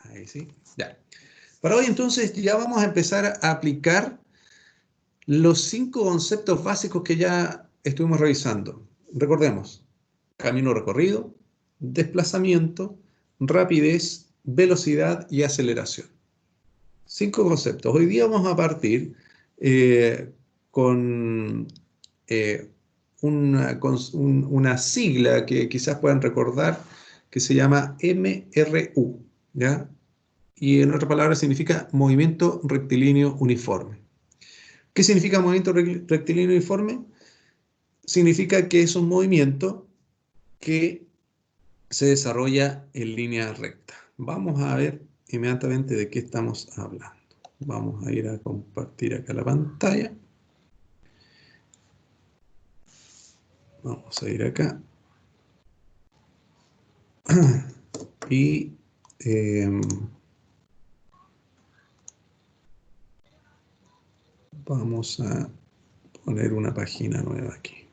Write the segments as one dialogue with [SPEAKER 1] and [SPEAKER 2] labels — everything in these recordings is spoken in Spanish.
[SPEAKER 1] Ahí sí, ya. Para hoy entonces ya vamos a empezar a aplicar los 5 conceptos básicos que ya estuvimos revisando. Recordemos, camino recorrido, desplazamiento, rapidez, velocidad y aceleración. 5 conceptos. Hoy día vamos a partir con una sigla que quizás puedan recordar que se llama MRU, ¿ya? Y en otras palabras significa movimiento rectilíneo uniforme. ¿Qué significa movimiento rectilíneo uniforme? Significa que es un movimiento que se desarrolla en línea recta. Vamos a ver inmediatamente de qué estamos hablando. Vamos a ir a compartir acá la pantalla. Vamos a ir acá. Y vamos a poner una página nueva aquí.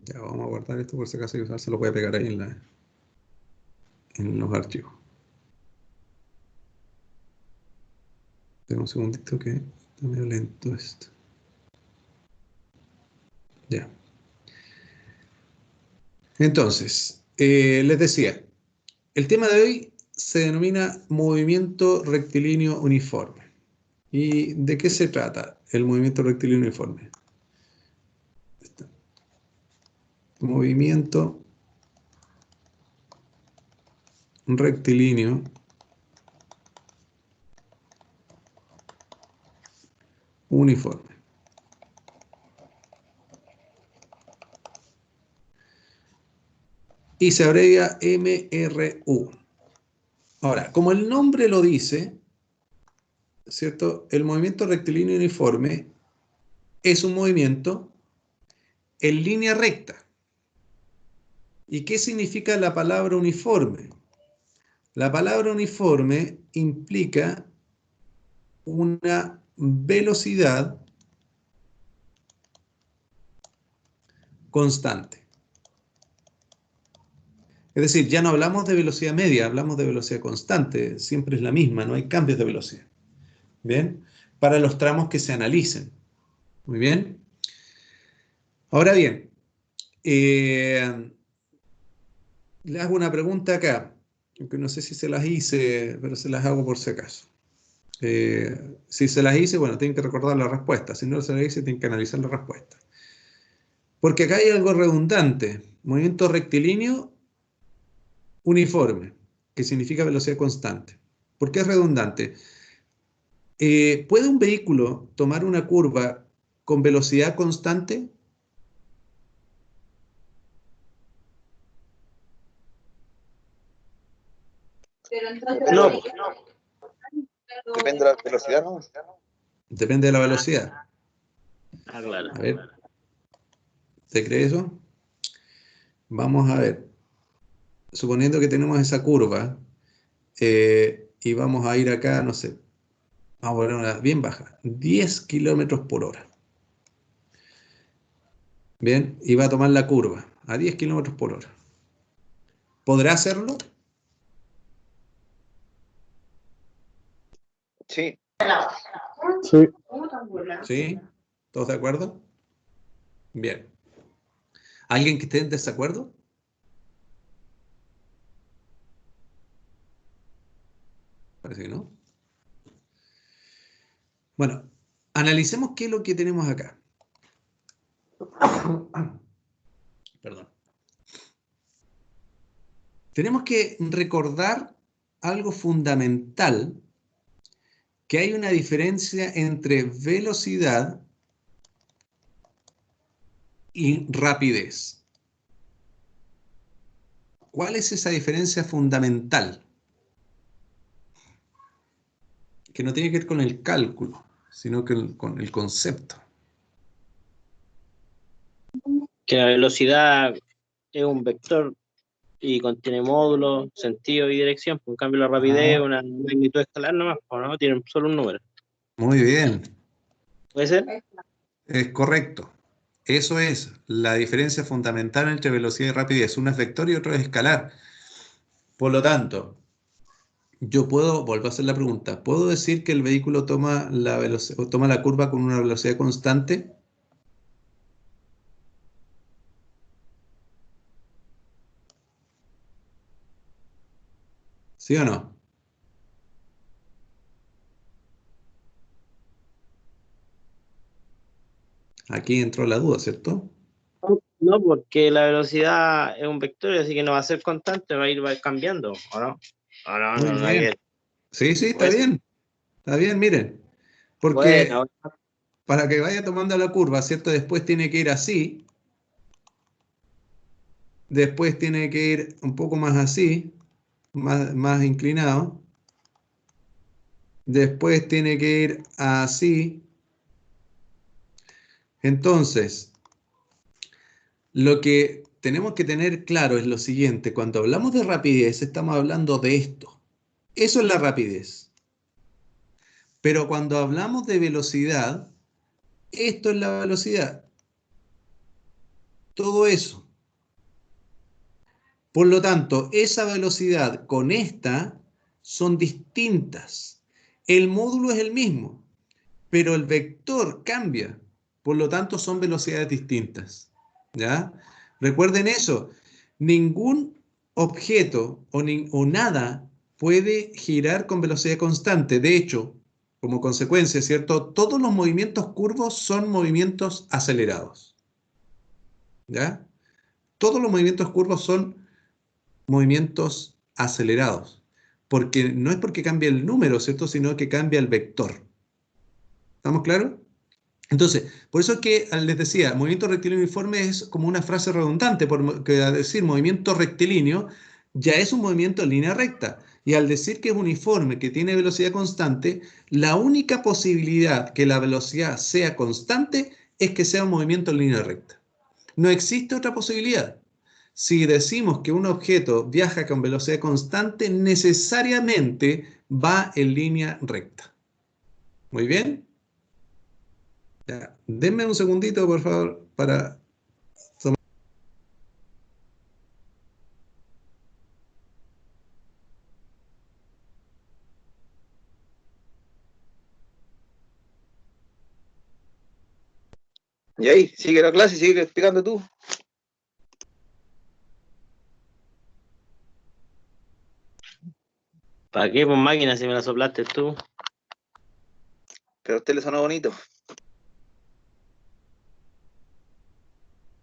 [SPEAKER 1] Ya vamos a guardar esto por si acaso se lo voy a pegar ahí en los archivos. Espera un segundito que está medio lento esto. Ya. Entonces, les decía, el tema de hoy se denomina movimiento rectilíneo uniforme. ¿Y de qué se trata el movimiento rectilíneo uniforme? Movimiento rectilíneo uniforme. Y se abrevia MRU. Ahora, como el nombre lo dice, ¿cierto? El movimiento rectilíneo uniforme es un movimiento en línea recta. ¿Y qué significa la palabra uniforme? La palabra uniforme implica una velocidad constante. Es decir, ya no hablamos de velocidad media, hablamos de velocidad constante, siempre es la misma, no hay cambios de velocidad. ¿Bien? Para los tramos que se analicen. Muy bien. Ahora bien, le hago una pregunta acá, aunque no sé si se las hice, pero se las hago por si acaso. Si se las hice, bueno, tienen que recordar la respuesta. Si no se las hice, tienen que analizar la respuesta. Porque acá hay algo redundante. Movimiento rectilíneo uniforme, que significa velocidad constante. ¿Por qué es redundante? ¿Puede un vehículo tomar una curva con velocidad constante?
[SPEAKER 2] No, depende de la velocidad, ¿no?
[SPEAKER 1] Depende de la velocidad.
[SPEAKER 3] Claro.
[SPEAKER 1] A ver, ¿te cree eso? Vamos a ver. Suponiendo que tenemos esa curva y vamos a ir acá, no sé, vamos a poner una bien baja, 10 kilómetros por hora. Bien, y va a tomar la curva a 10 kilómetros por hora. ¿Podrá hacerlo?
[SPEAKER 2] Sí.
[SPEAKER 4] Sí.
[SPEAKER 1] ¿Sí? ¿Todos de acuerdo? Bien. ¿Alguien que esté en desacuerdo? Parece que no. Bueno, analicemos qué es lo que tenemos acá. Perdón. Tenemos que recordar algo fundamental, que hay una diferencia entre velocidad y rapidez. ¿Cuál es esa diferencia fundamental? Que no tiene que ver con el cálculo, sino que con el concepto.
[SPEAKER 3] Que la velocidad es un vector y contiene módulos, sentido y dirección. En cambio, la rapidez es una magnitud escalar nomás, ¿o no? Tienen solo un número.
[SPEAKER 1] Muy bien,
[SPEAKER 3] ¿Puede ser?
[SPEAKER 1] es correcto. Eso es la diferencia fundamental entre velocidad y rapidez. Uno es vector y otro es escalar. Por lo tanto, yo puedo, vuelvo a hacer la pregunta, ¿puedo decir que el vehículo toma toma la curva con una velocidad constante? ¿Sí o no? Aquí entró la duda, ¿cierto?
[SPEAKER 3] No, porque la velocidad es un vector, así que no va a ser constante, va a ir cambiando, ¿o no? ¿O no?
[SPEAKER 1] Muy
[SPEAKER 3] No, nada que
[SPEAKER 1] bien.
[SPEAKER 3] ver.
[SPEAKER 1] Sí, sí, está
[SPEAKER 3] Pues,
[SPEAKER 1] bien. Está bien, miren. Porque
[SPEAKER 3] bueno,
[SPEAKER 1] para que vaya tomando la curva, ¿cierto? Después tiene que ir así, después tiene que ir un poco más así, más inclinado, después tiene que ir así. Entonces, lo que tenemos que tener claro es lo siguiente, cuando hablamos de rapidez, estamos hablando de esto. Eso es la rapidez. Pero cuando hablamos de velocidad, esto es la velocidad. Todo eso. Por lo tanto, esa velocidad con esta son distintas. El módulo es el mismo, pero el vector cambia. Por lo tanto, son velocidades distintas. ¿Ya? Recuerden eso. Ningún objeto o nada puede girar con velocidad constante. De hecho, como consecuencia, ¿cierto? Todos los movimientos curvos son movimientos acelerados. ¿Ya? Todos los movimientos curvos son movimientos acelerados. Porque no es porque cambie el número, ¿cierto? Sino que cambia el vector. ¿Estamos claros? Entonces, por eso es que les decía, movimiento rectilíneo uniforme es como una frase redundante, porque al decir movimiento rectilíneo ya es un movimiento en línea recta. Y al decir que es uniforme, que tiene velocidad constante, la única posibilidad que la velocidad sea constante es que sea un movimiento en línea recta. No existe otra posibilidad. Si decimos que un objeto viaja con velocidad constante, necesariamente va en línea recta. Muy bien. Ya. Denme un segundito, por favor, para...
[SPEAKER 2] Y ahí, sigue la clase, sigue explicando tú.
[SPEAKER 3] ¿para qué pues máquina si me la soplaste tú?
[SPEAKER 2] Pero a usted le sonó bonito.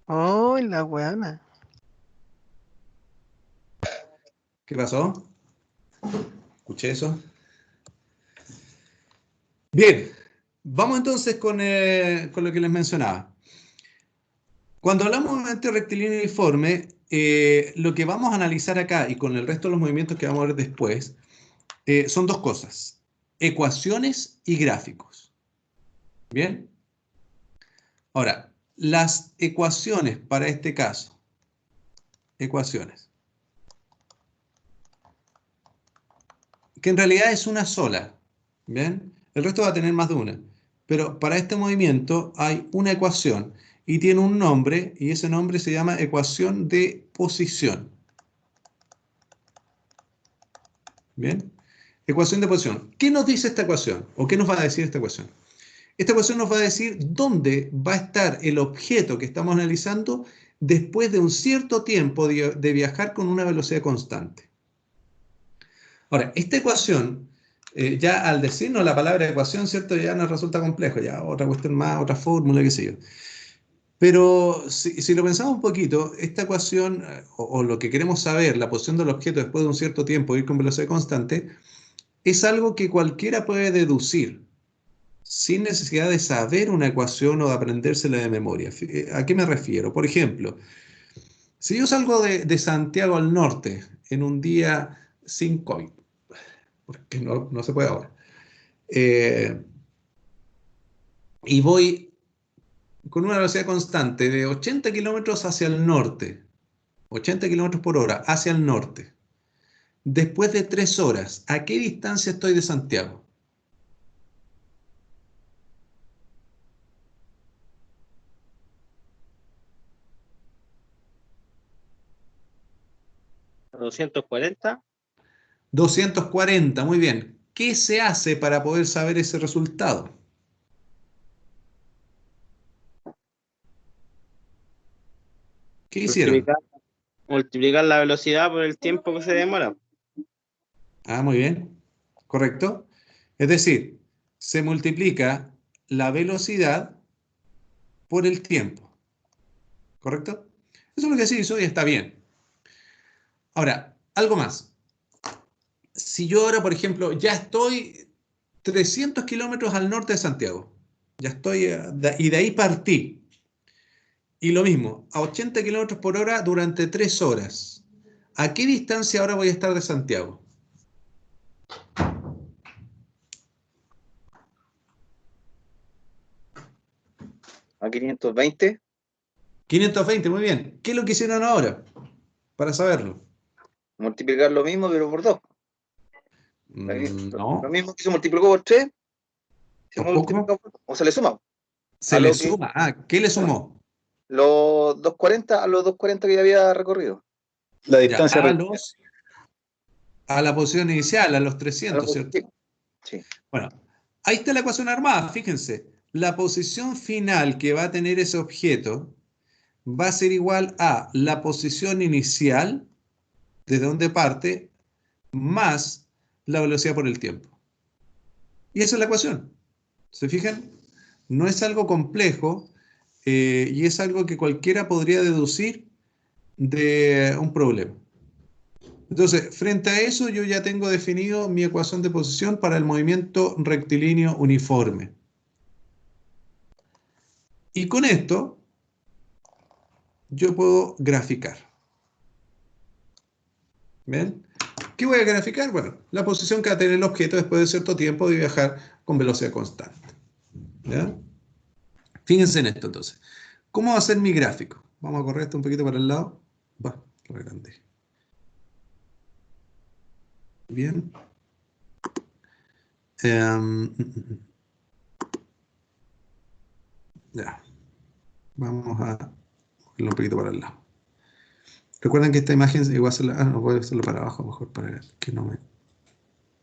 [SPEAKER 5] Oh, la weana.
[SPEAKER 1] ¿Qué pasó? ¿Escuché eso? Bien, vamos entonces con lo que les mencionaba. Cuando hablamos de movimiento rectilíneo uniforme, lo que vamos a analizar acá y con el resto de los movimientos que vamos a ver después, son dos cosas, ecuaciones y gráficos. Bien, ahora, las ecuaciones para este caso, ecuaciones, que en realidad es una sola, ¿bien? El resto va a tener más de una, pero para este movimiento hay una ecuación y tiene un nombre y ese nombre se llama ecuación de posición, ¿bien? Ecuación de posición. ¿Qué nos dice esta ecuación? ¿O qué nos va a decir esta ecuación? Esta ecuación nos va a decir dónde va a estar el objeto que estamos analizando después de un cierto tiempo de viajar con una velocidad constante. Ahora, esta ecuación, ya al decirnos la palabra ecuación, ¿cierto? Ya nos resulta complejo, ya otra cuestión más, otra fórmula, qué sé yo. Pero si lo pensamos un poquito, esta ecuación, o lo que queremos saber, la posición del objeto después de un cierto tiempo, ir con velocidad constante, es algo que cualquiera puede deducir, sin necesidad de saber una ecuación o de aprendérsela de memoria. ¿A qué me refiero? Por ejemplo, si yo salgo de Santiago al norte en un día sin COVID, porque no se puede ahora, eh, y voy con una velocidad constante de 80 kilómetros hacia el norte, 80 kilómetros por hora hacia el norte, después de 3 horas, ¿a qué distancia estoy de Santiago?
[SPEAKER 3] 240.
[SPEAKER 1] 240, muy bien. ¿Qué se hace para poder saber ese resultado? ¿Qué hicieron?
[SPEAKER 3] Multiplicar la velocidad por el tiempo que se demora.
[SPEAKER 1] Ah, muy bien. Correcto. Es decir, se multiplica la velocidad por el tiempo. ¿Correcto? Eso es lo que se hizo y está bien. Ahora, algo más. Si yo ahora, por ejemplo, ya estoy 300 kilómetros al norte de Santiago, ya estoy, y de ahí partí, y lo mismo, a 80 kilómetros por hora durante 3 horas, ¿a qué distancia ahora voy a estar de Santiago?
[SPEAKER 2] A 520.
[SPEAKER 1] 520, muy bien. ¿Qué es lo que hicieron ahora? Para saberlo.
[SPEAKER 2] Multiplicar lo mismo, pero por 2. Lo
[SPEAKER 1] No,
[SPEAKER 2] mismo que se multiplicó por 3, se multiplica
[SPEAKER 1] tampoco.
[SPEAKER 2] o se le suma.
[SPEAKER 1] Se
[SPEAKER 2] A
[SPEAKER 1] le
[SPEAKER 2] lo que,
[SPEAKER 1] suma. Ah, ¿qué le
[SPEAKER 2] bueno,
[SPEAKER 1] sumó?
[SPEAKER 2] los 240 a los 240 que ya había recorrido. La
[SPEAKER 1] Ya,
[SPEAKER 2] distancia
[SPEAKER 1] a la posición inicial, a los
[SPEAKER 2] a
[SPEAKER 1] 300, ¿cierto?
[SPEAKER 2] sí.
[SPEAKER 1] Bueno, ahí está la ecuación armada, fíjense. La posición final que va a tener ese objeto va a ser igual a la posición inicial, desde donde parte, más la velocidad por el tiempo. Y esa es la ecuación. ¿Se fijan? No es algo complejo y es algo que cualquiera podría deducir de un problema. Entonces, frente a eso, yo ya tengo definido mi ecuación de posición para el movimiento rectilíneo uniforme. Y con esto, yo puedo graficar. ¿Ven? ¿Qué voy a graficar? Bueno, la posición que va a tener el objeto después de cierto tiempo de viajar con velocidad constante. ¿Ya? Fíjense en esto entonces. ¿Cómo va a ser mi gráfico? Vamos a correr esto un poquito para el lado. Va, lo agrandé. Bien. Ya. Vamos a ponerlo un poquito para el lado. Recuerden que esta imagen igual no voy a hacerlo para abajo mejor para que no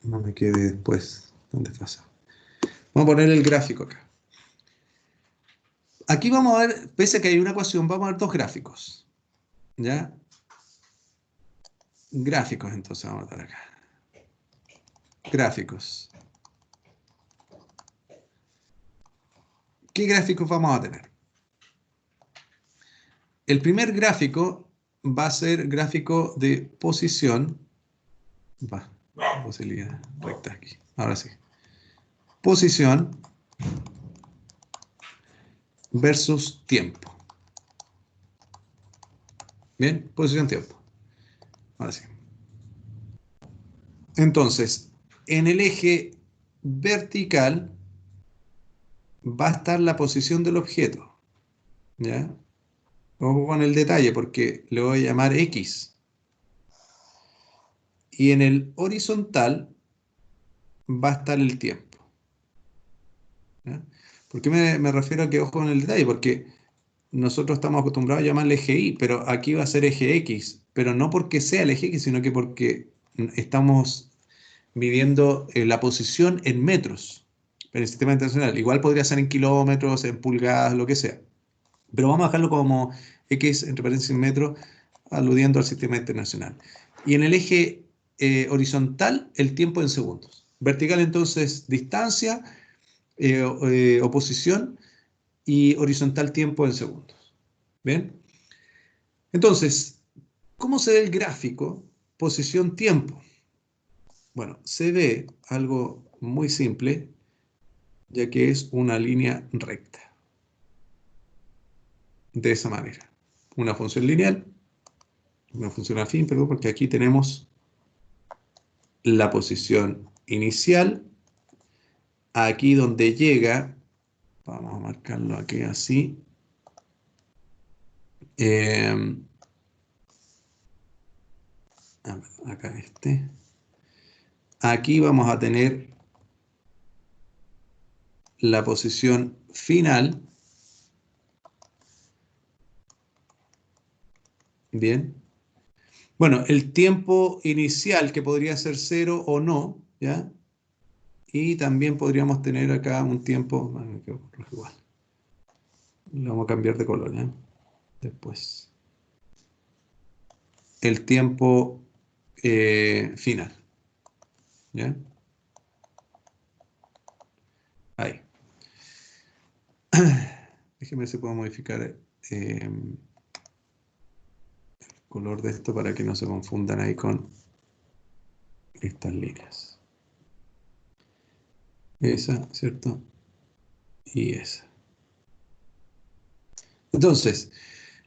[SPEAKER 1] me quede después donde pasa. Vamos a poner el gráfico acá. Aquí vamos a ver, pese a que hay una ecuación, vamos a ver dos gráficos. ¿Ya? Gráficos, entonces vamos a dar acá. Gráficos. ¿Qué gráficos vamos a tener? El primer gráfico va a ser gráfico de posición. Posibilidad recta aquí. Ahora sí. Posición versus tiempo. Bien, posición tiempo. Ahora sí. Entonces, en el eje vertical va a estar la posición del objeto. ¿Ya? Ojo con el detalle porque le voy a llamar X. Y en el horizontal va a estar el tiempo. ¿Ya? ¿Por qué me refiero a que ojo con el detalle? Porque nosotros estamos acostumbrados a llamarle eje Y, pero aquí va a ser eje X. Pero no porque sea el eje X, sino que porque estamos midiendo la posición en metros en el sistema internacional. Igual podría ser en kilómetros, en pulgadas, lo que sea. Pero vamos a dejarlo como X entre paréntesis metros, aludiendo al sistema internacional. Y en el eje horizontal, el tiempo en segundos. Vertical, entonces, distancia o posición, y horizontal, tiempo en segundos. ¿Bien? Entonces, ¿cómo se ve el gráfico? Posición, tiempo. Bueno, se ve algo muy simple, ya que es una línea recta. De esa manera. Una función lineal, una función afín, perdón, porque aquí tenemos la posición inicial, aquí donde llega, vamos a marcarlo aquí así, acá aquí vamos a tener la posición final, bien, Bueno, el tiempo inicial que podría ser 0 o no, ¿ya? Y también podríamos tener acá un tiempo, me quedo igual. Lo vamos a cambiar de color, ¿ya? Después. El tiempo final, ¿ya? Ahí. Déjeme ver si puedo modificar el color de esto para que no se confundan ahí con estas líneas. Esa, ¿cierto? Y esa. Entonces,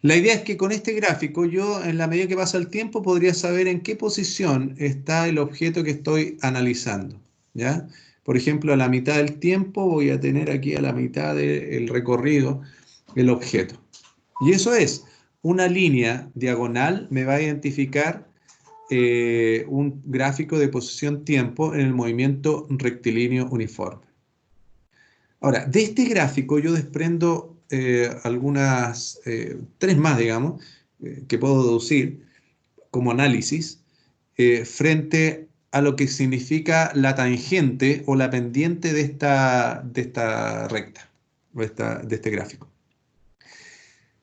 [SPEAKER 1] la idea es que con este gráfico yo, en la medida que pasa el tiempo, podría saber en qué posición está el objeto que estoy analizando, ¿ya? Por ejemplo, a la mitad del tiempo voy a tener aquí a la mitad del recorrido el objeto. Y eso es, una línea diagonal me va a identificar un gráfico de posición-tiempo en el movimiento rectilíneo uniforme. Ahora, de este gráfico yo desprendo algunas, tres más, digamos, que puedo deducir como análisis frente a lo que significa la tangente o la pendiente de esta recta, de este gráfico.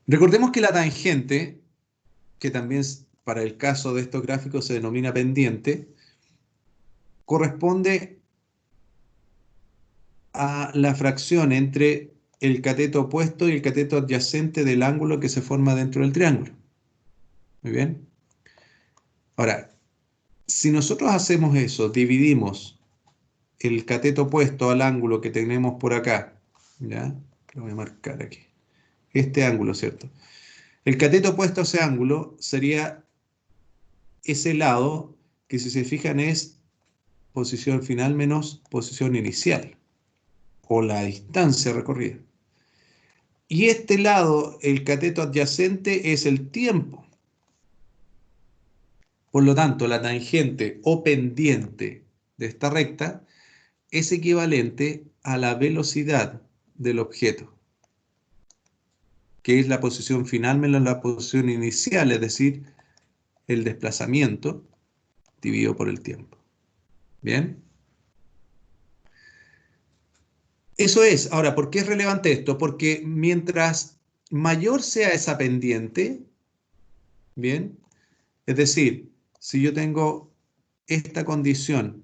[SPEAKER 1] Recordemos que la tangente, que también para el caso de estos gráficos se denomina pendiente, corresponde a la fracción entre el cateto opuesto y el cateto adyacente del ángulo que se forma dentro del triángulo. Muy bien. Ahora, si nosotros hacemos eso, dividimos el cateto opuesto al ángulo que tenemos por acá, ¿ya? Lo voy a marcar aquí. Este ángulo, ¿cierto? El cateto opuesto a ese ángulo sería ese lado que, si se fijan, es posición final menos posición inicial, o la distancia recorrida. Y este lado, el cateto adyacente, es el tiempo. Por lo tanto, la tangente o pendiente de esta recta es equivalente a la velocidad del objeto, que es la posición final menos la posición inicial, es decir, el desplazamiento dividido por el tiempo. ¿Bien? Eso es. Ahora, ¿por qué es relevante esto? Porque mientras mayor sea esa pendiente, ¿bien? Es decir, si yo tengo esta condición,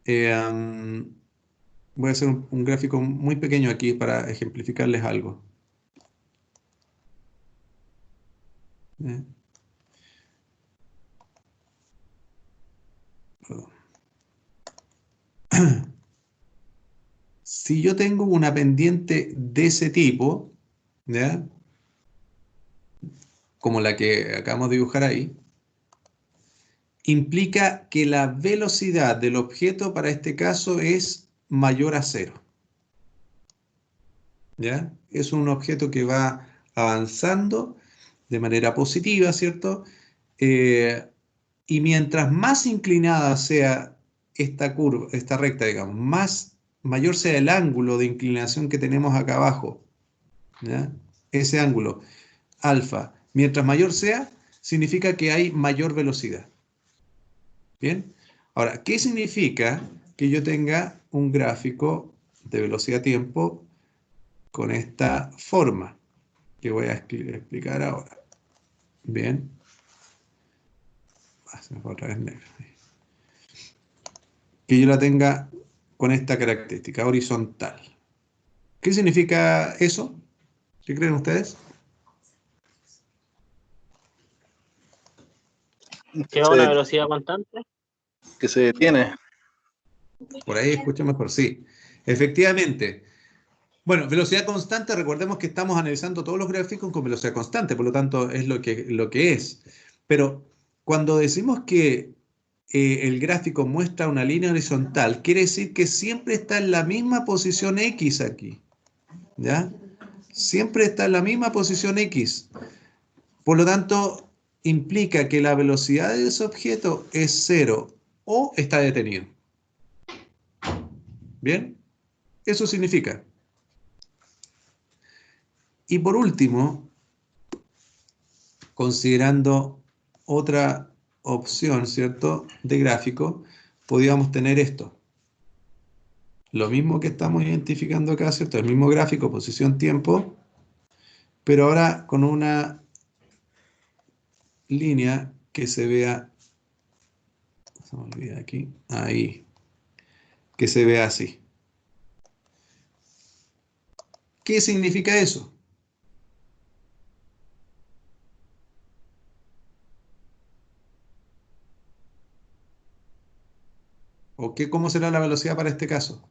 [SPEAKER 1] voy a hacer un gráfico muy pequeño aquí para ejemplificarles algo. ¿Bien? Si yo tengo una pendiente de ese tipo, ¿ya? Como la que acabamos de dibujar ahí, implica que la velocidad del objeto para este caso es mayor a 0. ¿Ya? Es un objeto que va avanzando de manera positiva, ¿cierto? Y mientras más inclinada sea esta curva, esta recta, digamos, mayor sea el ángulo de inclinación que tenemos acá abajo, ¿ya? Ese ángulo alfa, mientras mayor sea, significa que hay mayor velocidad. ¿Bien? Ahora, ¿qué significa que yo tenga un gráfico de velocidad-tiempo con esta forma que voy a explicar ahora? Bien. Se me fue otra vez negro. Que yo la tenga con esta característica, horizontal. ¿Qué significa eso? ¿Qué creen ustedes?
[SPEAKER 3] Que es una velocidad constante.
[SPEAKER 2] Que se detiene.
[SPEAKER 1] Por ahí escucho mejor, sí. Efectivamente. Bueno, velocidad constante, recordemos que estamos analizando todos los gráficos con velocidad constante, por lo tanto es lo que es. Pero cuando decimos que el gráfico muestra una línea horizontal, quiere decir que siempre está en la misma posición X aquí, ¿ya? Siempre está en la misma posición X. Por lo tanto, implica que la velocidad de ese objeto es 0 o está detenido. ¿Bien? Eso significa. Y por último, considerando otra opción, ¿cierto?, de gráfico, podríamos tener esto. Lo mismo que estamos identificando acá, ¿cierto? El mismo gráfico, posición, tiempo, pero ahora con una línea que se vea, se me olvida aquí, ahí, que se vea así. ¿Qué significa eso? ¿O qué, cómo será la velocidad para este caso?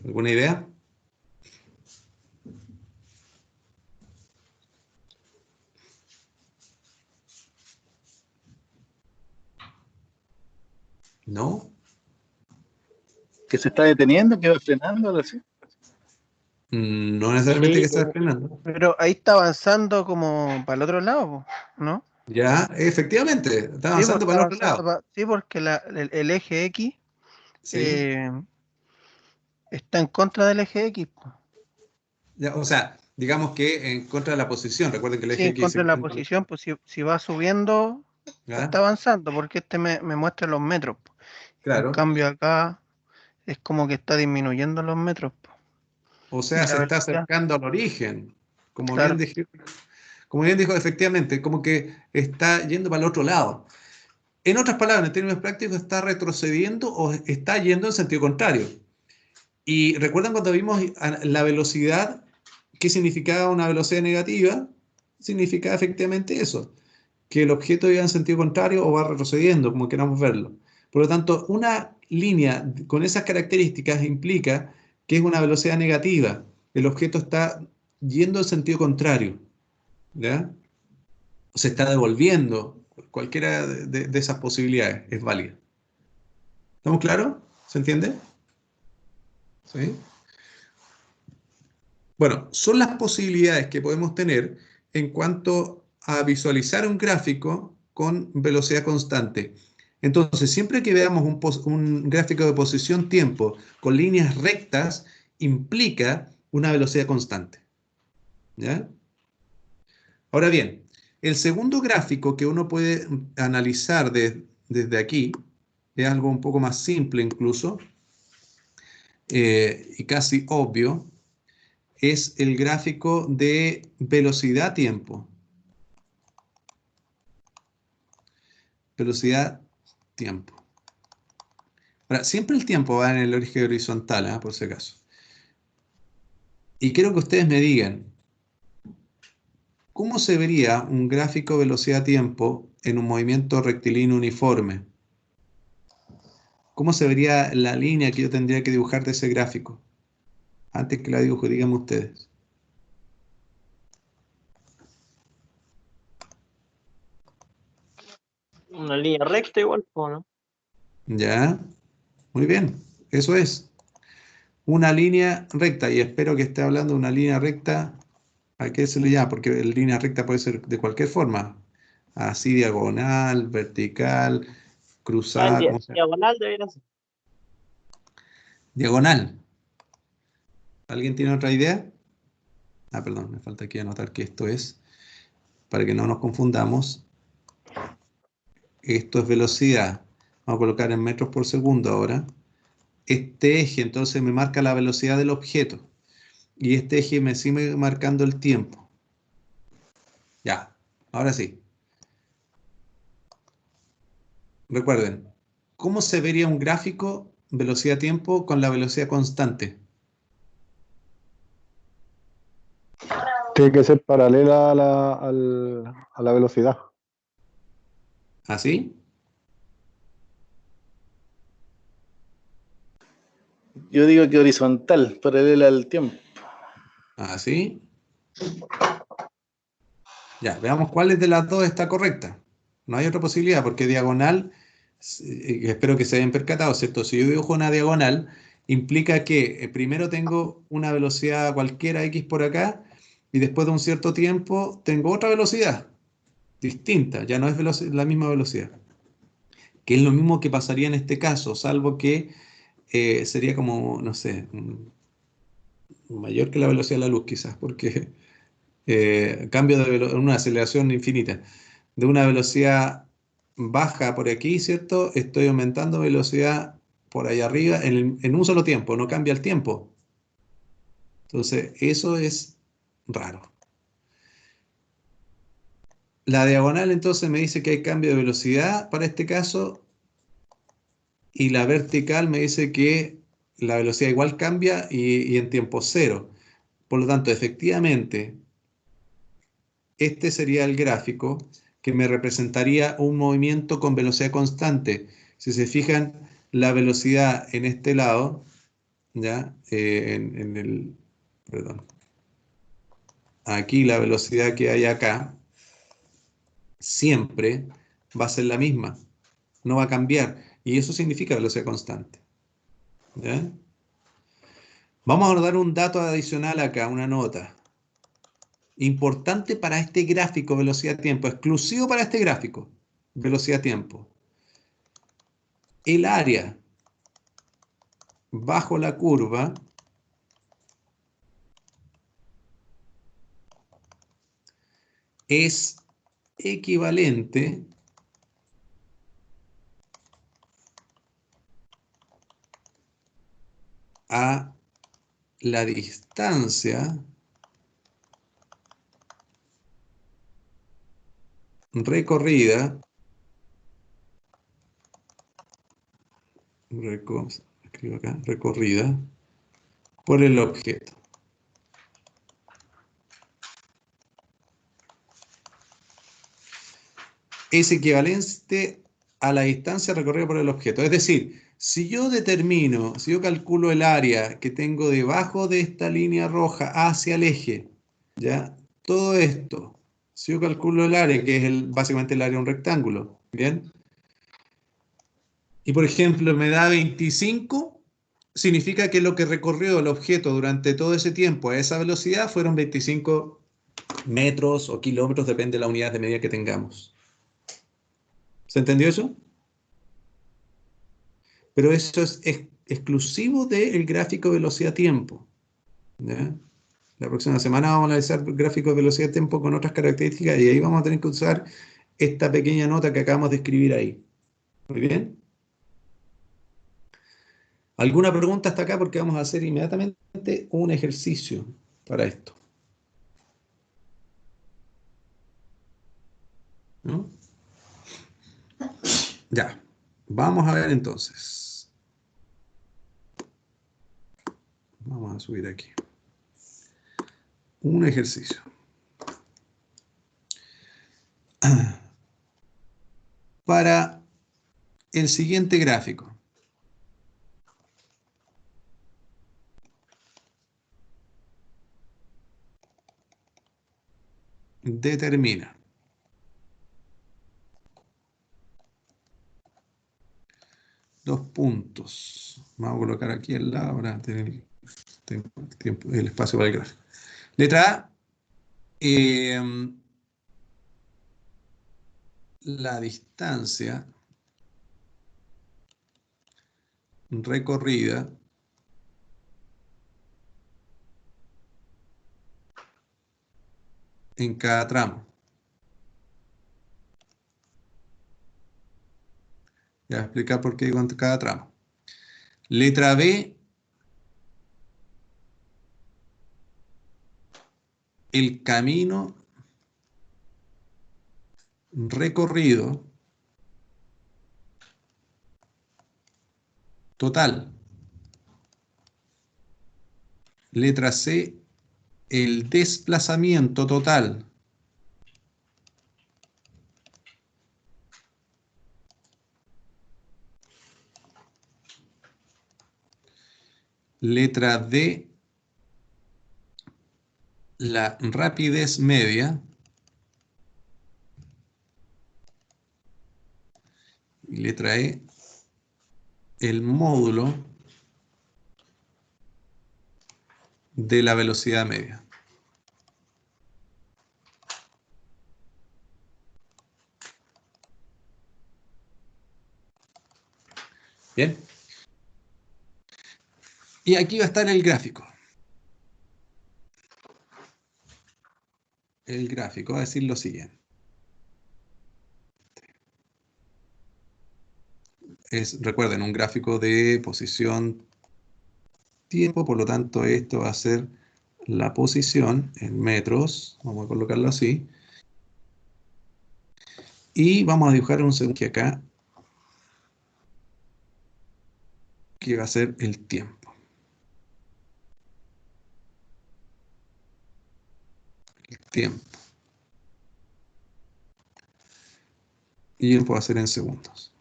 [SPEAKER 1] ¿Alguna idea? ¿No?
[SPEAKER 4] Que se está deteniendo, que va frenando, algo así.
[SPEAKER 1] No necesariamente
[SPEAKER 3] Sí,
[SPEAKER 1] que esté frenando.
[SPEAKER 5] Pero ahí está avanzando como para el otro lado, po, ¿no?
[SPEAKER 1] Ya, efectivamente, está
[SPEAKER 5] Sí, pues
[SPEAKER 1] avanzando
[SPEAKER 5] está
[SPEAKER 1] para el otro
[SPEAKER 5] avanzando,
[SPEAKER 1] lado.
[SPEAKER 5] sí, porque el eje X
[SPEAKER 1] ¿Sí?
[SPEAKER 5] eh, está en contra del eje X, po.
[SPEAKER 1] Ya, o sea, digamos que en contra de la posición. Recuerden que el
[SPEAKER 5] Sí,
[SPEAKER 1] eje
[SPEAKER 5] en
[SPEAKER 1] X
[SPEAKER 5] contra de la
[SPEAKER 1] siempre...
[SPEAKER 5] posición, pues si va subiendo, está
[SPEAKER 1] ¿Ya?
[SPEAKER 5] avanzando, porque este me muestra los metros, po. En
[SPEAKER 1] Claro.
[SPEAKER 5] cambio acá es como que está disminuyendo los metros, po.
[SPEAKER 1] O
[SPEAKER 5] Y
[SPEAKER 1] sea,
[SPEAKER 5] la
[SPEAKER 1] se está
[SPEAKER 5] velocidad,
[SPEAKER 1] acercando al origen.
[SPEAKER 5] claro.
[SPEAKER 1] Como bien dijo, efectivamente, como que está yendo para el otro lado. En otras palabras, en términos prácticos, está retrocediendo o está yendo en sentido contrario. Y recuerdan cuando vimos la velocidad, ¿qué significaba una velocidad negativa? Significaba efectivamente eso, que el objeto iba en sentido contrario o va retrocediendo, como queramos verlo. Por lo tanto, una línea con esas características implica que es una velocidad negativa. El objeto está yendo en sentido contrario, ¿ya? O se está devolviendo. Cualquiera de esas posibilidades es válida. ¿Estamos claros? ¿Se entiende? ¿Sí? Bueno, son las posibilidades que podemos tener en cuanto a visualizar un gráfico con velocidad constante. Entonces, siempre que veamos un gráfico de posición-tiempo con líneas rectas, implica una velocidad constante. ¿Ya? Ahora bien, el segundo gráfico que uno puede analizar desde aquí, es algo un poco más simple incluso, y casi obvio, es el gráfico de velocidad-tiempo. Velocidad-tiempo. Ahora, siempre el tiempo va en el eje horizontal, por si acaso. Y quiero que ustedes me digan, ¿cómo se vería un gráfico velocidad-tiempo en un movimiento rectilíneo uniforme? ¿Cómo se vería la línea que yo tendría que dibujar de ese gráfico? Antes que la dibuje, díganme ustedes.
[SPEAKER 3] una línea recta igual, po, ¿no?
[SPEAKER 1] ¿Ya? Muy bien, eso es. Una línea recta, y espero que esté hablando de una línea recta. ¿A qué se le llama? Porque la línea recta puede ser de cualquier forma. Así, diagonal, vertical,
[SPEAKER 3] Ah,
[SPEAKER 1] cruzada, como sea.
[SPEAKER 3] diagonal debería ser.
[SPEAKER 1] Diagonal. ¿Alguien tiene otra idea? Ah, perdón, me falta aquí anotar que esto es, para que no nos confundamos, esto es velocidad. Vamos a colocar en metros por segundo ahora. Este eje entonces me marca la velocidad del objeto. Y este eje me sigue marcando el tiempo. Ya, ahora sí. Recuerden, ¿cómo se vería un gráfico velocidad-tiempo con la velocidad constante?
[SPEAKER 4] Tiene que ser paralela a la velocidad.
[SPEAKER 1] ¿Así?
[SPEAKER 6] Yo digo que horizontal, paralela al tiempo.
[SPEAKER 1] ¿Así? Ya, veamos cuál de las dos está correcta. No hay otra posibilidad, porque diagonal, espero que se hayan percatado, ¿cierto? Si yo dibujo una diagonal, implica que primero tengo una velocidad cualquiera X por acá, y después de un cierto tiempo tengo otra velocidad distinta, ya no es la misma velocidad. que es lo mismo que pasaría en este caso, salvo que sería como, no sé, mayor que la velocidad de la luz quizás, porque cambio de una aceleración infinita. De una velocidad baja por aquí, ¿cierto? Estoy aumentando velocidad por ahí arriba en un solo tiempo, no cambia el tiempo. Entonces, eso es raro. La diagonal entonces me dice que hay cambio de velocidad para este caso y la vertical me dice que la velocidad igual cambia y en tiempo cero. Por lo tanto, efectivamente, este sería el gráfico que me representaría un movimiento con velocidad constante. Si se fijan, la velocidad en este lado, ¿ya? Perdón, aquí la velocidad que hay acá, siempre va a ser la misma, no va a cambiar. Y eso significa velocidad constante. ¿Ya? Vamos a dar un dato adicional acá, una nota. Importante para este gráfico velocidad-tiempo, exclusivo para este gráfico velocidad-tiempo. El área bajo la curva es equivalente a la distancia recorrida, escribo acá, recorrida por el objeto. Es equivalente a la distancia recorrida por el objeto. Es decir, si yo calculo el área que tengo debajo de esta línea roja hacia el eje, ¿ya? Todo esto, si yo calculo el área, que es básicamente el área de un rectángulo, ¿bien? Y por ejemplo me da 25, significa que lo que recorrió el objeto durante todo ese tiempo a esa velocidad fueron 25 metros o kilómetros, depende de la unidad de medida que tengamos. ¿Se entendió eso? Pero eso es exclusivo del gráfico velocidad-tiempo. ¿Ya? La próxima semana vamos a analizar gráficos de velocidad-tiempo con otras características y ahí vamos a tener que usar esta pequeña nota que acabamos de escribir ahí. Muy bien. ¿Alguna pregunta hasta acá? Porque vamos a hacer inmediatamente un ejercicio para esto. ¿No? Ya. Vamos a ver entonces. Vamos a subir aquí. Un ejercicio. Para el siguiente gráfico. Determina. Dos puntos. Vamos a colocar aquí al lado para tener el espacio para el gráfico. Letra A. La distancia recorrida en cada tramo. Ya voy a explicar por qué digo en cada tramo. Letra B. El camino recorrido total. Letra C. El desplazamiento total. Letra D. La rapidez media. Y letra E. El módulo de la velocidad media. Bien. Y aquí va a estar el gráfico. El gráfico va a decir lo siguiente. Recuerden, un gráfico de posición tiempo, por lo tanto esto va a ser la posición en metros, vamos a colocarlo así, y vamos a dibujar un segundo que acá, que va a ser el tiempo. El tiempo. Y el tiempo va a ser en segundos.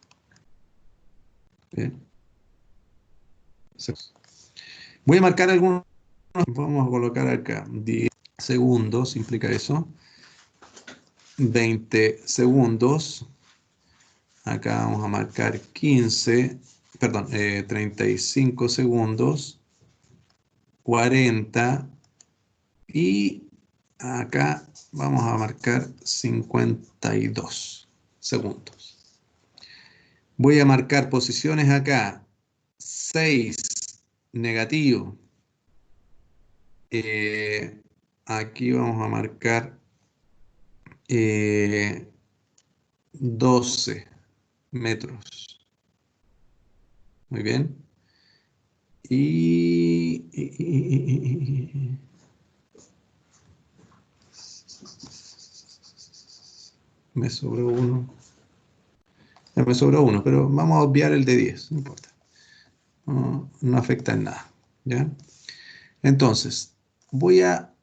[SPEAKER 1] Bien. Voy a marcar algunos, vamos a colocar acá 10 segundos, implica eso. 20 segundos. Acá vamos a marcar 15, perdón, 35 segundos. 40 y acá vamos a marcar 52 segundos. Voy a marcar posiciones acá. 6 negativo. Aquí vamos a marcar 12 metros. Muy bien. Me sobró uno. Ya me sobró uno, pero vamos a obviar el de 10, no importa. No afecta en nada. ¿Ya? Entonces, voy a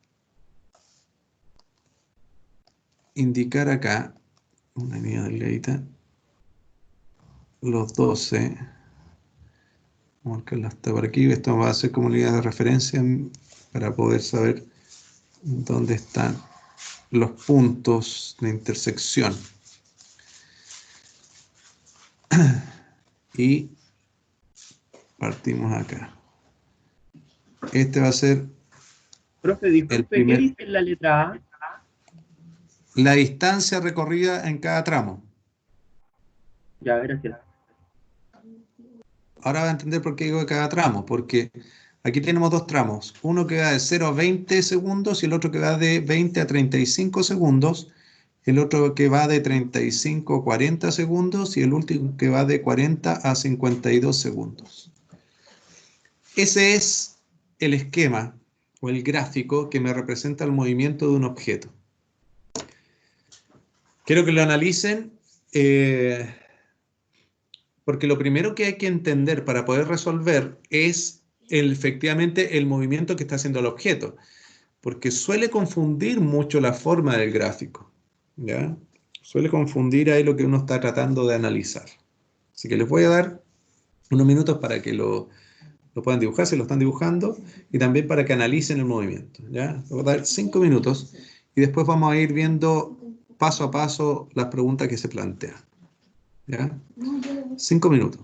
[SPEAKER 1] indicar acá, una línea delgadita, los 12. Vamos a marcarlo hasta por aquí. Esto va a ser como línea de referencia para poder saber dónde están los puntos de intersección. Y partimos acá. Este va a ser
[SPEAKER 7] Profe,
[SPEAKER 1] el
[SPEAKER 7] disculpe, ¿qué
[SPEAKER 1] primer,
[SPEAKER 7] dice en la letra A?
[SPEAKER 1] la distancia recorrida en cada tramo.
[SPEAKER 7] Ya, gracias.
[SPEAKER 1] Ahora va a entender por qué digo cada tramo, porque aquí tenemos dos tramos, uno que va de 0 a 20 segundos y el otro que va de 20 a 35 segundos, el otro que va de 35 a 40 segundos y el último que va de 40 a 52 segundos. Ese es el esquema o el gráfico que me representa el movimiento de un objeto. Quiero que lo analicen porque lo primero que hay que entender para poder resolver es efectivamente el movimiento que está haciendo el objeto, porque suele confundir mucho la forma del gráfico, ¿ya? Suele confundir ahí lo que uno está tratando de analizar. Así que les voy a dar unos minutos para que lo puedan dibujar, si lo están dibujando, y también para que analicen el movimiento, ¿ya? Les voy a dar 5 minutos y después vamos a ir viendo paso a paso las preguntas que se plantean, ¿ya? 5 minutos.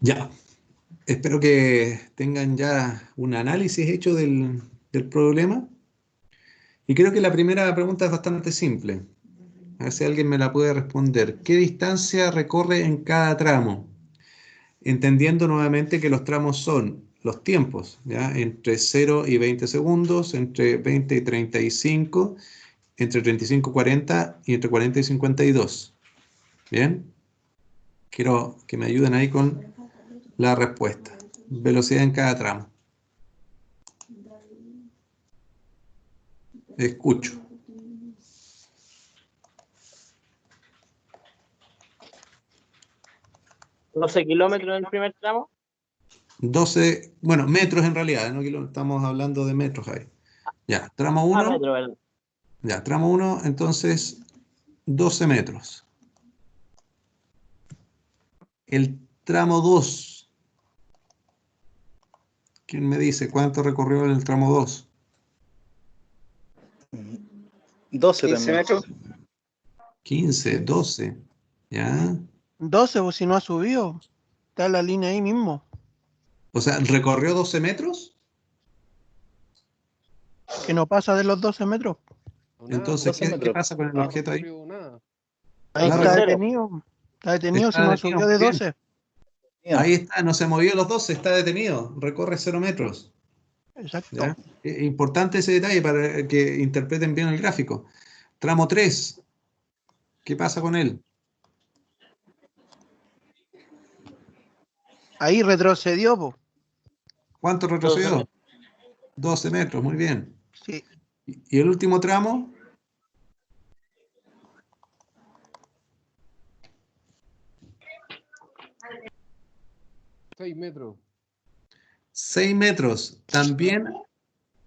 [SPEAKER 1] Ya, espero que tengan ya un análisis hecho del problema. Y creo que la primera pregunta es bastante simple. A ver si alguien me la puede responder. ¿Qué distancia recorre en cada tramo? Entendiendo nuevamente que los tramos son los tiempos, ¿ya? Entre 0 y 20 segundos, entre 20 y 35, entre 35 y 40 y entre 40 y 52. ¿Bien? Quiero que me ayuden ahí con la respuesta. Velocidad en cada tramo. Escucho.
[SPEAKER 3] 12 kilómetros en el primer tramo.
[SPEAKER 1] 12, bueno, metros en realidad, ¿no? Estamos hablando de metros ahí. Ya, tramo 1.
[SPEAKER 3] Metro, ¿verdad?
[SPEAKER 1] Ya, tramo 1, entonces 12 metros. El tramo 2. ¿Quién me dice cuánto recorrió en el tramo 2?
[SPEAKER 6] 12
[SPEAKER 2] 15
[SPEAKER 6] también.
[SPEAKER 2] metros.
[SPEAKER 1] 15, 12. ¿Ya?
[SPEAKER 5] 12, o si no ha subido. Está la línea ahí mismo.
[SPEAKER 1] O sea, ¿recorrió 12 metros?
[SPEAKER 5] Que no pasa de los 12 metros.
[SPEAKER 1] Entonces,
[SPEAKER 6] 12
[SPEAKER 1] ¿qué
[SPEAKER 6] metros.
[SPEAKER 1] pasa con el objeto ahí?
[SPEAKER 3] Ahí
[SPEAKER 1] Claro,
[SPEAKER 3] está
[SPEAKER 5] Está
[SPEAKER 3] cero.
[SPEAKER 5] detenido. Está detenido
[SPEAKER 1] Está
[SPEAKER 5] si no
[SPEAKER 1] detenido,
[SPEAKER 5] subió de
[SPEAKER 1] muy bien.
[SPEAKER 5] 12.
[SPEAKER 1] Ahí está, no se movió los 12, está detenido, recorre 0 metros.
[SPEAKER 5] Exacto.
[SPEAKER 1] ¿Ya? Importante ese detalle para que interpreten bien el gráfico. Tramo 3, ¿qué pasa con él?
[SPEAKER 5] Ahí retrocedió, po.
[SPEAKER 1] ¿Cuánto
[SPEAKER 3] 12
[SPEAKER 1] retrocedió?
[SPEAKER 3] metros.
[SPEAKER 1] 12 metros, muy bien.
[SPEAKER 5] Sí.
[SPEAKER 1] ¿Y el último tramo?
[SPEAKER 8] 6 metros.
[SPEAKER 1] 6 metros, también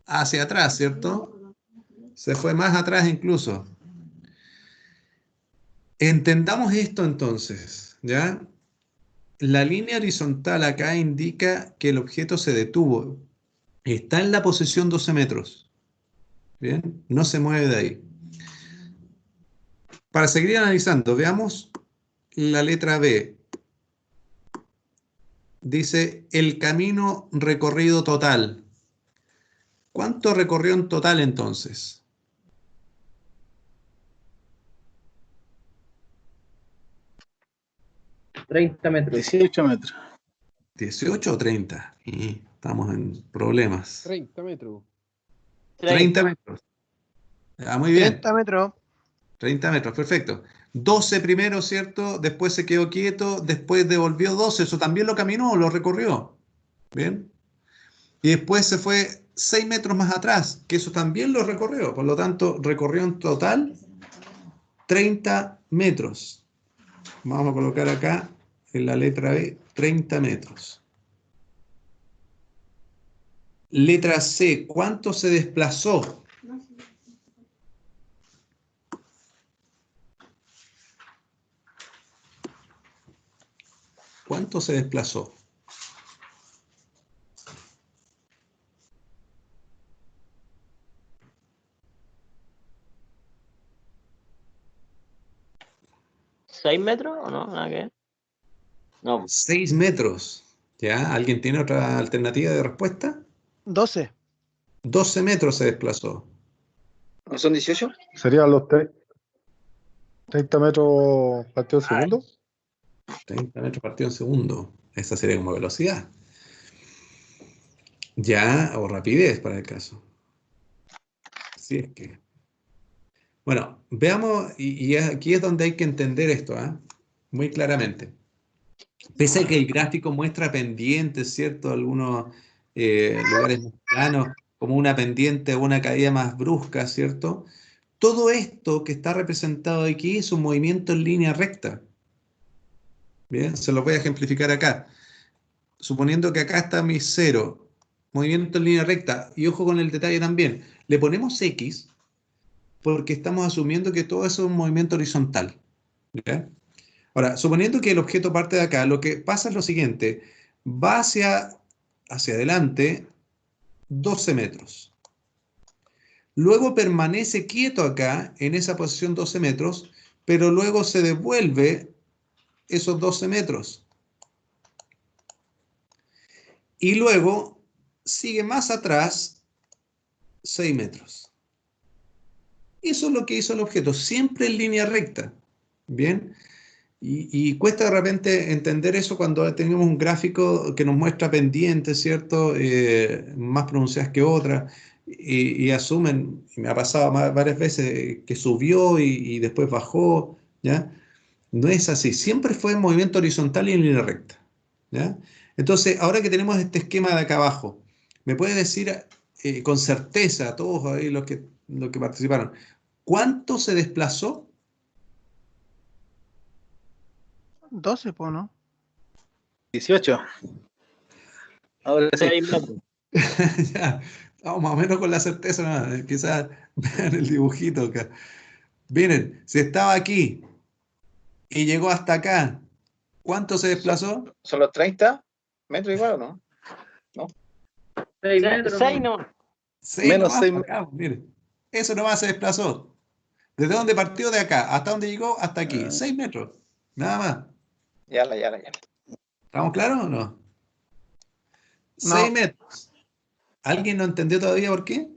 [SPEAKER 1] hacia atrás, ¿cierto? Se fue más atrás incluso. Entendamos esto entonces, ¿ya? La línea horizontal acá indica que el objeto se detuvo. Está en la posición 12 metros. ¿Bien? No se mueve de ahí. Para seguir analizando, veamos la letra B. Dice el camino recorrido total. ¿Cuánto recorrió en total entonces?
[SPEAKER 7] 30 metros.
[SPEAKER 6] 18 metros.
[SPEAKER 1] 18 o 30. Y estamos en problemas.
[SPEAKER 8] 30 metros.
[SPEAKER 1] 30 metros. Ah, muy bien.
[SPEAKER 5] 30 metros.
[SPEAKER 1] 30 metros, perfecto. 12 primero, ¿cierto? Después se quedó quieto, después devolvió 12, eso también lo caminó, lo recorrió. ¿Bien? Y después se fue 6 metros más atrás, que eso también lo recorrió. Por lo tanto, recorrió en total 30 metros. Vamos a colocar acá en la letra B, 30 metros. Letra C, ¿cuánto se desplazó? ¿Cuánto se desplazó?
[SPEAKER 3] ¿6 metros o no? Nada que ver. No,
[SPEAKER 1] 6 metros. ¿Ya? ¿Alguien tiene otra alternativa de respuesta?
[SPEAKER 5] 12.
[SPEAKER 1] 12 metros se desplazó.
[SPEAKER 2] ¿No son 18?
[SPEAKER 8] Serían los 30 metros partido segundo.
[SPEAKER 1] 30 metros partido en segundo. Esa sería como velocidad. Ya, o rapidez para el caso. Así es que. Bueno, veamos, y aquí es donde hay que entender esto, ¿eh? Muy claramente. Pese a que el gráfico muestra pendientes, ¿cierto? Algunos lugares más planos, como una pendiente o una caída más brusca, ¿cierto? Todo esto que está representado aquí es un movimiento en línea recta. Bien, se lo voy a ejemplificar acá. Suponiendo que acá está mi 0, movimiento en línea recta, y ojo con el detalle también, le ponemos X porque estamos asumiendo que todo eso es un movimiento horizontal. ¿Ya? Ahora, suponiendo que el objeto parte de acá, lo que pasa es lo siguiente, va hacia adelante 12 metros. Luego permanece quieto acá, en esa posición 12 metros, pero luego se devuelve esos 12 metros. Y luego sigue más atrás 6 metros. Eso es lo que hizo el objeto, siempre en línea recta. Bien. Y cuesta de repente entender eso cuando tenemos un gráfico que nos muestra pendientes, ¿cierto? Más pronunciadas que otras. Y asumen, y me ha pasado varias veces, que subió y después bajó, ¿ya? No es así. Siempre fue en movimiento horizontal y en línea recta, ¿ya? Entonces, ahora que tenemos este esquema de acá abajo, ¿me puede decir con certeza, todos ahí los que participaron, cuánto se desplazó?
[SPEAKER 5] 12, pues, ¿no?
[SPEAKER 6] 18. Ahora sí.
[SPEAKER 3] 6 metros.
[SPEAKER 1] Ya, vamos más o menos con la certeza, ¿no? Quizás vean el dibujito acá. Miren, si estaba aquí y llegó hasta acá, ¿cuánto se desplazó?
[SPEAKER 2] ¿Son los 30 metros igual o no?
[SPEAKER 7] 6 metros.
[SPEAKER 3] 6 no.
[SPEAKER 1] 6
[SPEAKER 6] Menos
[SPEAKER 1] nomás,
[SPEAKER 6] 6
[SPEAKER 1] para acá, miren. Eso nomás se desplazó. ¿Desde dónde partió? De acá. ¿Hasta dónde llegó? Hasta aquí. 6 metros. Nada más.
[SPEAKER 2] Ya.
[SPEAKER 1] ¿Estamos claros o no?
[SPEAKER 5] No.
[SPEAKER 1] 6 metros. ¿Alguien no entendió todavía por qué?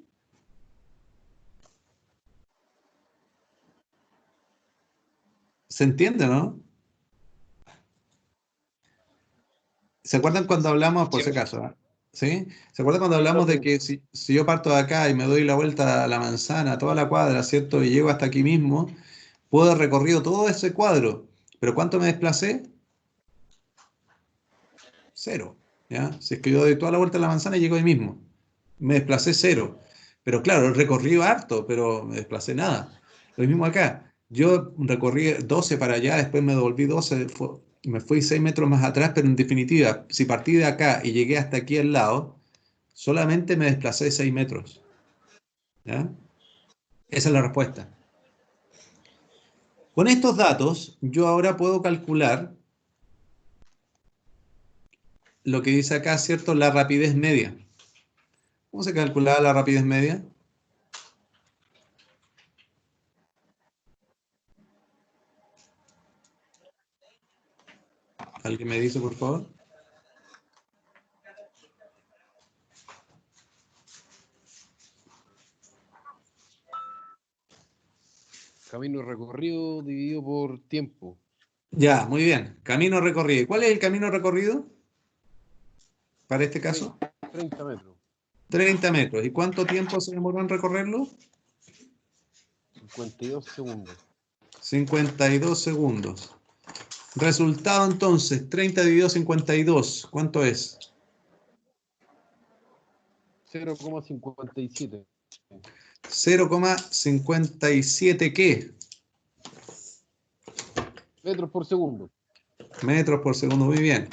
[SPEAKER 1] ¿Se entiende, no? ¿Se acuerdan cuando hablamos, por si acaso, ¿sí? ¿Se acuerdan cuando hablamos de que si yo parto de acá y me doy la vuelta a la manzana, toda la cuadra, ¿cierto? Y llego hasta aquí mismo, puedo haber recorrido todo ese cuadro. ¿Pero cuánto me desplacé? 0, ¿ya? Si es que yo doy toda la vuelta a la manzana y llego ahí mismo. Me desplacé 0. Pero claro, recorrí harto, pero me desplacé nada. Lo mismo acá. Yo recorrí 12 para allá, después me devolví 12, me fui 6 metros más atrás, pero en definitiva, si partí de acá y llegué hasta aquí al lado, solamente me desplacé 6 metros. ¿Ya? Esa es la respuesta. Con estos datos, yo ahora puedo calcular lo que dice acá, ¿cierto? La rapidez media. ¿Cómo se calculaba la rapidez media? ¿Alguien me dice, por favor?
[SPEAKER 8] Camino recorrido dividido por tiempo.
[SPEAKER 1] Ya, muy bien. Camino recorrido. ¿Cuál es el camino recorrido para este caso?
[SPEAKER 8] 30 metros.
[SPEAKER 1] 30 metros. ¿Y cuánto tiempo se demoró en recorrerlo?
[SPEAKER 8] 52 segundos.
[SPEAKER 1] 52 segundos. Resultado entonces, 30 dividido 52. ¿Cuánto es?
[SPEAKER 8] 0,57
[SPEAKER 1] 0,57 ¿qué?
[SPEAKER 8] metros por segundo.
[SPEAKER 1] Metros por segundo. Muy bien.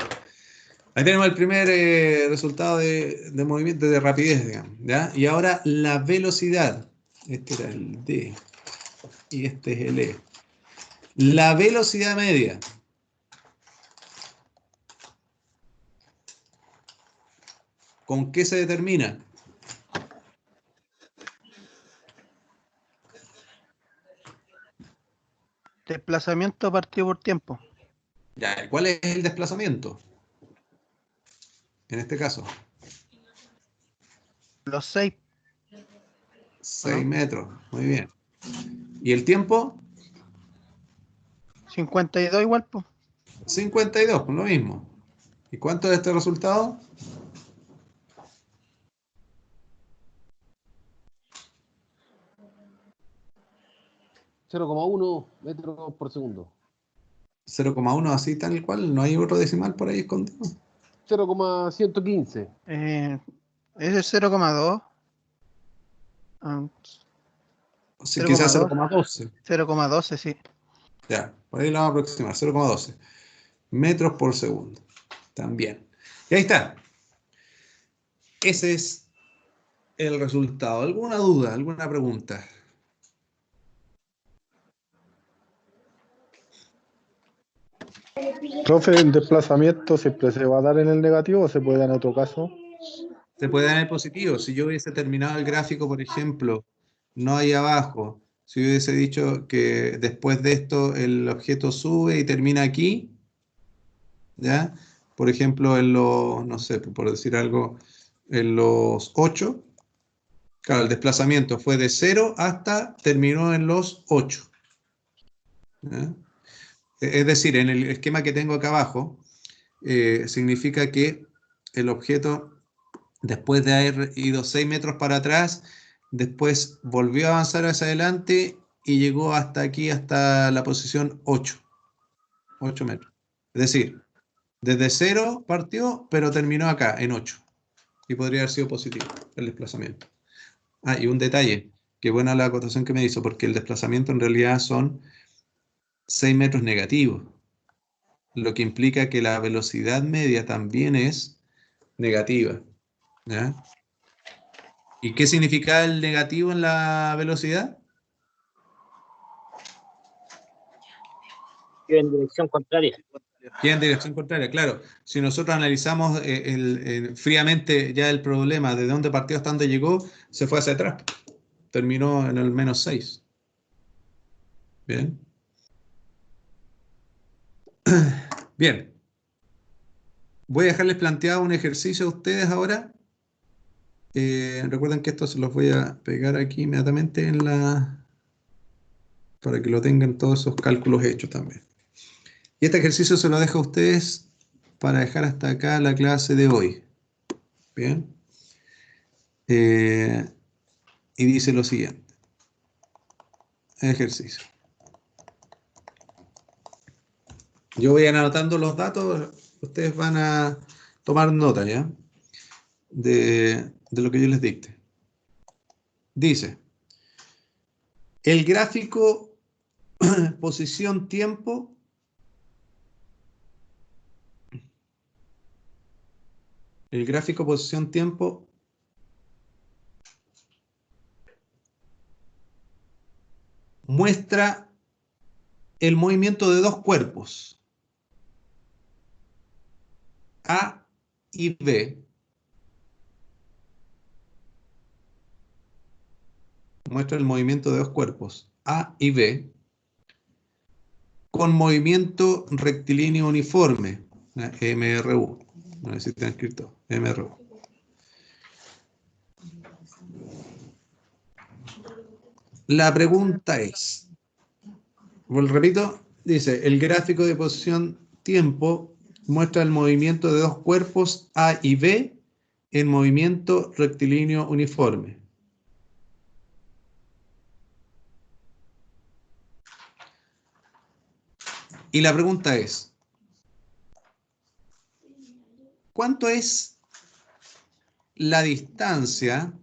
[SPEAKER 1] Ahí tenemos el primer resultado de movimiento, de rapidez, digamos, ¿ya? Y ahora la velocidad. Este era el D y este es el E. La velocidad media. ¿Con qué se determina?
[SPEAKER 5] Desplazamiento partido por tiempo.
[SPEAKER 1] Ya, ¿cuál es el desplazamiento? En este caso.
[SPEAKER 5] Los 6.
[SPEAKER 1] 6
[SPEAKER 5] ¿No?
[SPEAKER 1] metros. Muy bien. ¿Y el tiempo?
[SPEAKER 5] 52 igual, pues.
[SPEAKER 1] 52, pues lo mismo. ¿Y cuánto es este resultado?
[SPEAKER 8] $0,1 metros por segundo.
[SPEAKER 1] 0,1 así tal cual. No hay otro decimal por ahí escondido.
[SPEAKER 8] 0,115.
[SPEAKER 5] Ese es 0,2. Ah,
[SPEAKER 1] O sea, quizás
[SPEAKER 5] 0,12.
[SPEAKER 1] 0,12.
[SPEAKER 5] 0,12, sí.
[SPEAKER 1] Ya, por ahí lo vamos a aproximar. 0,12 metros por segundo. También. Y ahí está. Ese es el resultado. ¿Alguna duda? ¿Alguna pregunta?
[SPEAKER 8] Profe, ¿el desplazamiento siempre se va a dar en el negativo o se puede dar en otro caso?
[SPEAKER 1] Se puede dar en el positivo. Si yo hubiese terminado el gráfico, por ejemplo, no ahí abajo, si hubiese dicho que después de esto el objeto sube y termina aquí, ¿ya? por ejemplo, en los, no sé, por decir algo, en los 8, claro, el desplazamiento fue de 0 hasta terminó en los 8. ¿Ya? Es decir, en el esquema que tengo acá abajo, significa que el objeto, después de haber ido 6 metros para atrás, después volvió a avanzar hacia adelante y llegó hasta aquí, hasta la posición 8 metros. Es decir, desde 0 partió, pero terminó acá, en 8. Y podría haber sido positivo el desplazamiento. Ah, y un detalle, qué buena la acotación que me hizo, porque el desplazamiento en realidad son 6 metros negativos, lo que implica que la velocidad media también es negativa. ¿Ya? ¿Y qué significa el negativo en la velocidad?
[SPEAKER 3] En dirección contraria.
[SPEAKER 1] Que en dirección contraria, claro. Si nosotros analizamos fríamente ya el problema, de dónde partió hasta dónde llegó, se fue hacia atrás. Terminó en el menos 6. Bien. Bien. Voy a dejarles planteado un ejercicio a ustedes ahora. Recuerden que esto se los voy a pegar aquí inmediatamente en para que lo tengan todos esos cálculos hechos también. Y este ejercicio se lo dejo a ustedes para dejar hasta acá la clase de hoy. Bien. Y dice lo siguiente. Ejercicio. Yo voy a ir anotando los datos, ustedes van a tomar nota, ¿ya? De lo que yo les dicte. Dice, el gráfico posición-tiempo muestra el movimiento de dos cuerpos, A y B. Muestra el movimiento de dos cuerpos, A y B, con movimiento rectilíneo uniforme, MRU. No sé si está escrito, MRU. La pregunta es, repito, dice, el gráfico de posición tiempo muestra el movimiento de dos cuerpos A y B en movimiento rectilíneo uniforme. Y la pregunta es, ¿cuánto es la distancia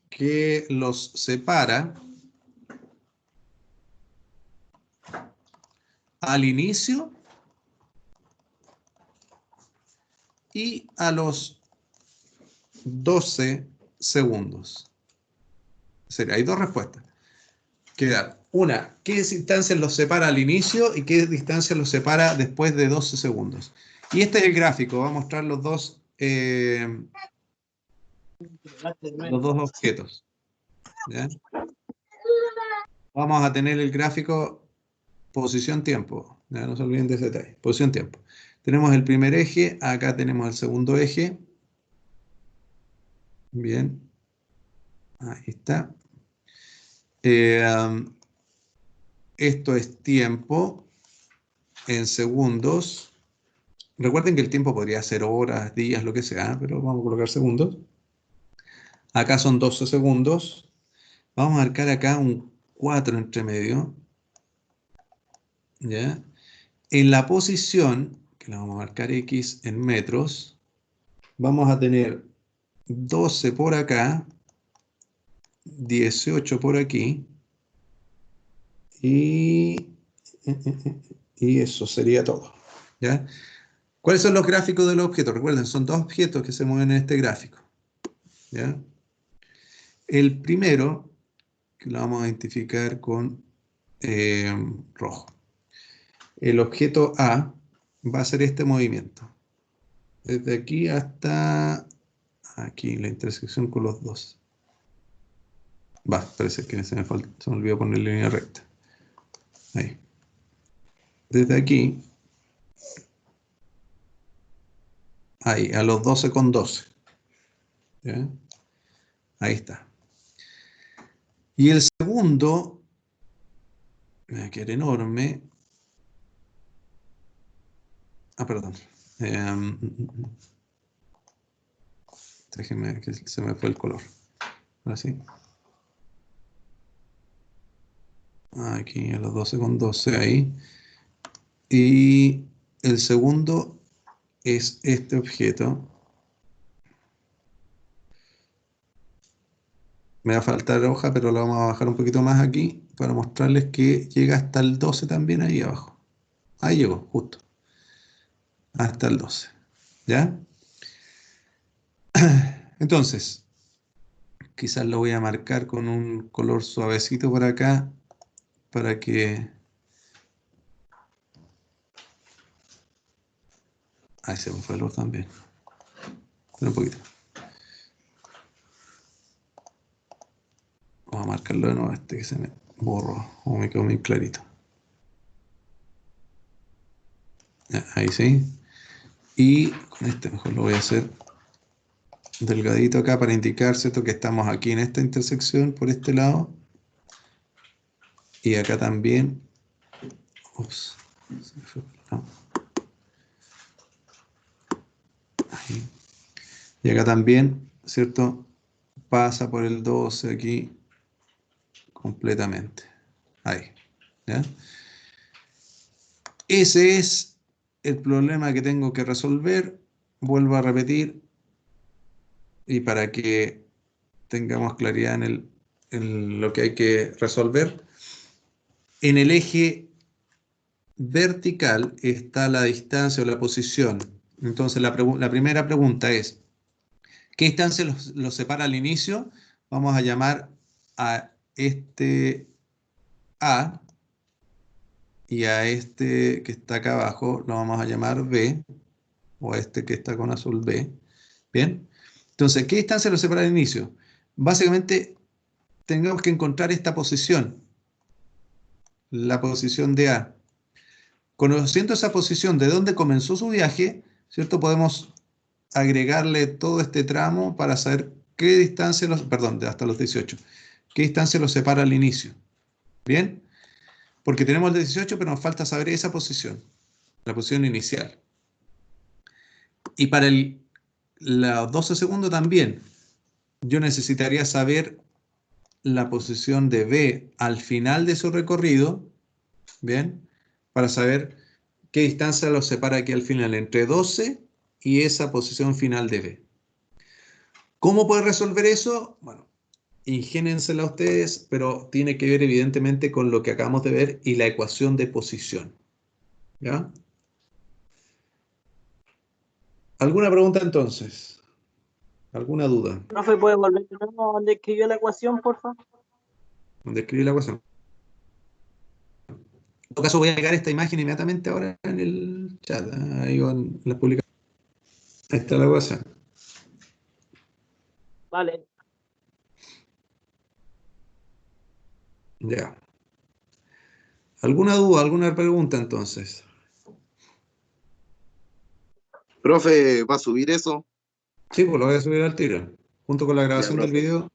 [SPEAKER 1] que los separa al inicio y a los 12 segundos? O sea, hay dos respuestas. Una, ¿qué distancia los separa al inicio y qué distancia los separa después de 12 segundos? Y este es el gráfico, va a mostrar los dos objetos. ¿Ya? Vamos a tener el gráfico posición-tiempo. No se olviden de ese detalle. Posición-tiempo. Tenemos el primer eje, acá tenemos el segundo eje. Bien. Ahí está. Esto es tiempo en segundos. Recuerden que el tiempo podría ser horas, días, lo que sea, pero vamos a colocar segundos. Acá son 12 segundos. Vamos a marcar acá un 4 entre medio. ¿Ya? En la posición, que la vamos a marcar X en metros, vamos a tener 12 por acá, 18 por aquí, y eso sería todo. ¿Ya? ¿Cuáles son los gráficos de los objetos? Recuerden, son dos objetos que se mueven en este gráfico. ¿Ya? El primero, que lo vamos a identificar con rojo. El objeto A va a hacer este movimiento. Desde aquí hasta aquí, la intersección con los dos. Parece que se me olvidó poner línea recta. Ahí. desde aquí, ahí, a los 12,12. ¿Ya? Ahí está. Y el segundo, me va a quedar enorme. Ah, perdón. Déjenme que se me fue el color. Ahora sí. Aquí a los 12,12 ahí. Y el segundo es este objeto. Me va a faltar hoja, pero lo vamos a bajar un poquito más aquí para mostrarles que llega hasta el 12 también ahí abajo. Ahí llegó, justo. Hasta el 12. ¿Ya? Entonces, quizás lo voy a marcar con un color suavecito por acá para que... Ahí se me fue el olor también. Un poquito. Vamos a marcarlo de nuevo, que se me borró o me quedó muy clarito. Ya, ahí sí. Y con este mejor lo voy a hacer delgadito acá para indicar, ¿cierto?, que estamos aquí en esta intersección por este lado. Y acá también. Ups. Se me fue por el lado. Ahí. Y acá también, ¿cierto? Pasa por el 12 aquí completamente. Ahí. ¿Ya? Ese es el problema que tengo que resolver. Vuelvo a repetir. Y para que tengamos claridad en lo que hay que resolver. En el eje vertical está la distancia o la posición. Entonces la primera pregunta es, ¿qué distancia los separa al inicio? Vamos a llamar a este A y a este que está acá abajo lo vamos a llamar B, o a este que está con azul B. ¿Bien? Entonces, ¿qué distancia los separa al inicio? Básicamente, tengamos que encontrar esta posición, la posición de A. Conociendo esa posición de dónde comenzó su viaje, ¿cierto? Podemos agregarle todo este tramo para saber qué distancia perdón, hasta los 18, qué distancia los separa al inicio. ¿Bien? Porque tenemos el 18, pero nos falta saber esa posición, la posición inicial. Y para los 12 segundos también, yo necesitaría saber la posición de B al final de su recorrido, ¿bien? Para saber qué distancia los separa aquí al final entre 12 y esa posición final de B. ¿Cómo puede resolver eso? Bueno, ingéniensela ustedes, pero tiene que ver evidentemente con lo que acabamos de ver y la ecuación de posición. ¿Ya? ¿Alguna pregunta entonces? ¿Alguna duda?
[SPEAKER 7] Profe, ¿puede volver de nuevo donde escribió la ecuación, por favor?
[SPEAKER 1] ¿Dónde escribí la ecuación? En todo caso, voy a agregar esta imagen inmediatamente ahora en el chat, ahí en la publicación. Ahí está la ecuación.
[SPEAKER 7] Vale.
[SPEAKER 1] Ya. ¿Alguna duda, alguna pregunta entonces?
[SPEAKER 9] Profe, ¿va a subir eso?
[SPEAKER 1] Sí, pues lo voy a subir al tiro. Junto con la grabación
[SPEAKER 9] Ya,
[SPEAKER 1] del
[SPEAKER 9] profe.
[SPEAKER 1] video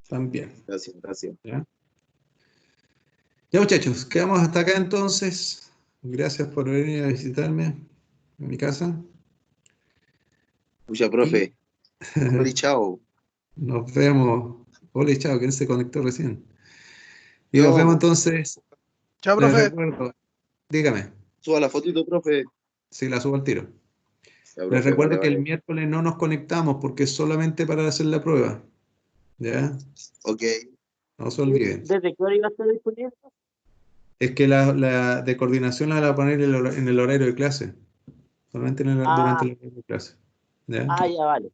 [SPEAKER 1] también.
[SPEAKER 9] Gracias, gracias.
[SPEAKER 1] ¿Ya? Ya, muchachos, quedamos hasta acá entonces. Gracias por venir a visitarme en mi casa.
[SPEAKER 9] Mucha, profe. Hola, chao.
[SPEAKER 1] Nos vemos. Hola, chao, ¿quién se conectó recién? Y nos vemos
[SPEAKER 9] Yo,
[SPEAKER 1] entonces.
[SPEAKER 5] Chao,
[SPEAKER 1] Les
[SPEAKER 5] profe.
[SPEAKER 1] recuerdo, dígame,
[SPEAKER 9] suba la fotito, profe.
[SPEAKER 1] si la subo al tiro.
[SPEAKER 9] Ya,
[SPEAKER 1] Les
[SPEAKER 9] profe,
[SPEAKER 1] recuerdo
[SPEAKER 9] vale,
[SPEAKER 1] que el
[SPEAKER 9] vale.
[SPEAKER 1] miércoles no nos conectamos porque es solamente para hacer la prueba. ¿Ya?
[SPEAKER 9] Ok.
[SPEAKER 1] No se olviden.
[SPEAKER 7] ¿Desde qué hora iba a estar disponible?
[SPEAKER 1] Es que la de coordinación la van a poner en el horario de clase. Solamente durante el horario de clase. ¿Ya?
[SPEAKER 7] Ya, vale.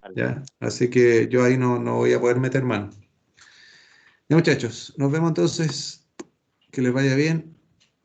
[SPEAKER 7] Vale.
[SPEAKER 1] ¿Ya? Así que yo ahí no voy a poder meter mano. Ya, muchachos, nos vemos entonces. Que les vaya bien.